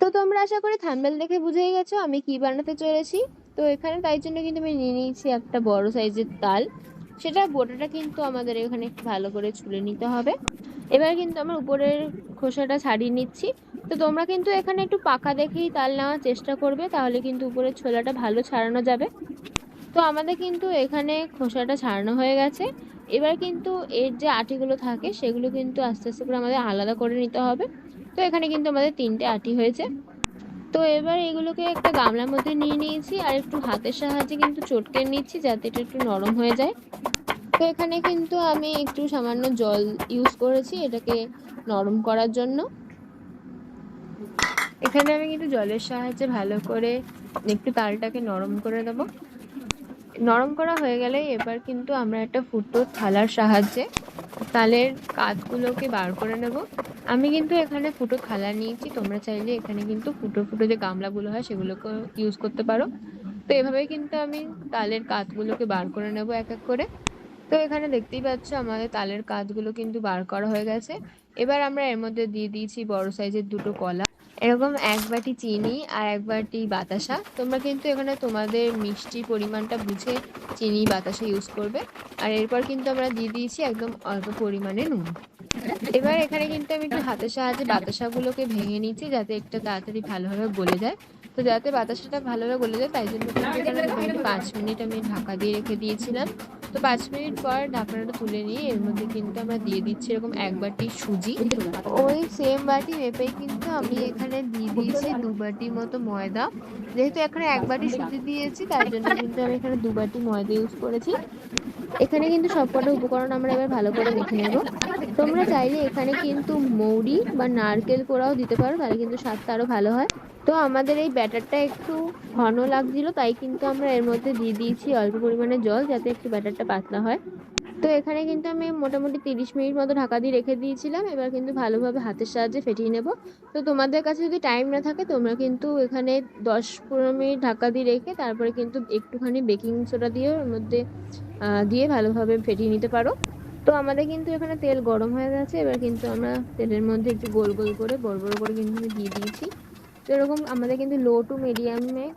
তো তোমরা আশা করি থাম্বনেল দেখে বুঝেই গেছো আমি কি বানাতে চলেছি। তো এখানে তাই জন্য কিন্তু আমি নিয়ে নিয়েছি একটা বড় সাইজের তাল। সেটা বোটাটা কিন্তু আমাদের এখানে একটু ভালো করে ছুলে নিতে হবে। এবার কিন্তু আমার উপরের খোসাটা ছাড়িয়ে নিচ্ছি। তো তোমরা কিন্তু এখানে একটু পাকা দেখেই তাল নেওয়ার চেষ্টা করবে, তাহলে কিন্তু উপরের ছোলাটা ভালো ছাড়ানো যাবে। তো আমাদের কিন্তু এখানে খোসাটা ছাড়ানো হয়ে গেছে। এবার কিন্তু এর যে আটিগুলো থাকে সেগুলো কিন্তু আস্তে আস্তে করে আমাদের আলাদা করে নিতে হবে। তো এখানে কিন্তু আমাদের 3টে আটি হয়েছে। তো এবার এগুলোকে একটা গামলার মধ্যে নিয়ে নিয়েছি আর একটু হাতের সাহায্যে কিন্তু চটকে নিচ্ছি যাতে এটা একটু নরম হয়ে যায়। তো এখানে কিন্তু আমি একটু সামান্য জল ইউজ করেছি এটাকে নরম করার জন্য। এখানে আমি কিন্তু জলের সাহায্যে ভালো করে একটু তালটাকে নরম করে দেবো। নরম করা হয়ে গেলে এবার কিন্তু আমরা একটা ফুটো থালার সাহায্যে তালের কাঠগুলোকে বার করে নেব। আমি কিন্তু এখানে ফুটো থালা নিয়েছি, তোমরা চাইলে এখানে কিন্তু ফুটো ফুটো যে গামলাগুলো হয় সেগুলোকে ইউজ করতে পারো। তো এভাবেই কিন্তু আমি তালের কাঠগুলোকে বার করে নেব এক এক করে। তো এখানে দেখতেই পাচ্ছ আমাদের তালের কাঠগুলো কিন্তু বার করা হয়ে গেছে। এবার আমরা এর মধ্যে দিয়ে দিয়েছি বড় সাইজের 2টো কলা, এরকম 1 বাটি চিনি আর 1 বাটি বাতাসা। তোমরা কিন্তু এখানে তোমাদের মিষ্টির পরিমাণটা বুঝে চিনি বাতাসা ইউজ করবে। আর এরপর কিন্তু আমরা দিয়ে দিয়েছি একদম অল্প পরিমাণে নুন। এবার এখানে কিন্তু আমি একটু হাতের সাহায্যে বাতাসাগুলোকে ভেঙে নিচ্ছি যাতে একটা তাড়াতাড়ি ভালোভাবে গলে যায়। তো যাতে বাতাসাটা ভালোভাবে গলে যায় তাই জন্য কিন্তু এখানে 5 মিনিট আমি ঢাকা দিয়ে রেখে দিয়েছিলাম। তো 5 মিনিট পর ঢাকনাটা তুলে নিয়ে এর মধ্যে কিন্তু আমরা দিয়ে দিচ্ছি এরকম 1 বাটি সুজি। ওই সেম বাটি মেপেই কিন্তু আমি এখানে দিয়ে দিয়েছি 2 বাটি মতো ময়দা। যেহেতু এখানে 1 বাটি সুজি দিয়েছি তার জন্য কিন্তু আমি এখানে 2 বাটি ময়দা ইউজ করেছি। এখানে কিন্তু সবকটা উপকরণ আমরা এবার ভালো করে মেখে নেব। তোমরা চাইলে এখানে কিন্তু মৌরি বা নারকেল কোড়াও দিতে পারো, তাহলে কিন্তু স্বাদটা আরো ভালো হয়। তো আমাদের এই ব্যাটারটা একটু ঘন লাগছিল তাই কিন্তু আমরা এর মধ্যে দিয়ে দিয়েছি অল্প পরিমাণে জল যাতে একটু ব্যাটারটা পাতলা হয়। তো এখানে কিন্তু আমি মোটামুটি 30 মিনিট মতো ঢাকা দিয়ে রেখে দিয়েছিলাম। এবার কিন্তু ভালোভাবে হাতের সাহায্যে ফেটিয়ে নেব। তো তোমাদের কাছে যদি টাইম না থাকে তোমরা কিন্তু এখানে 10-15 মিনিট ঢাকা দিয়ে রেখে তারপরে কিন্তু একটুখানি বেকিং সোডা দিয়ে ওর মধ্যে দিয়ে ভালোভাবে ফেটিয়ে নিতে পারো। তো আমাদের কিন্তু এখানে তেল গরম হয়ে গেছে। এবার কিন্তু আমরা তেলের মধ্যে একটু গোল গোল করে বড় বড় করে কিন্তু আমি দিয়ে দিয়েছি। তো এরকম আমাদের কিন্তু লো টু মিডিয়ামে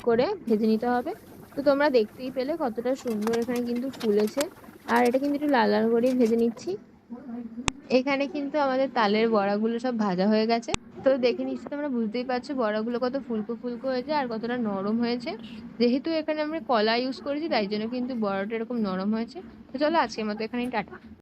করে ভেজে নিতে হবে। তো তোমরা দেখতেই পেলে কতটা সুন্দর এখানে কিন্তু ফুলেছে। আর এটা কিন্তু একটু লাল লাল করেই ভেজে নিচ্ছি। এখানে কিন্তু আমাদের তালের বড়াগুলো সব ভাজা হয়ে গেছে। তো দেখে নিশ্চয়ই তোমরা বুঝতেই পারছো বড়াগুলো কত ফুলকো ফুলকো হয়েছে আর কতটা নরম হয়েছে। যেহেতু এখানে আমরা কলা ইউজ করেছি তাই জন্য কিন্তু বড়াটা এরকম নরম হয়েছে। তো চলো আজকের মতো এখানেই টাটা।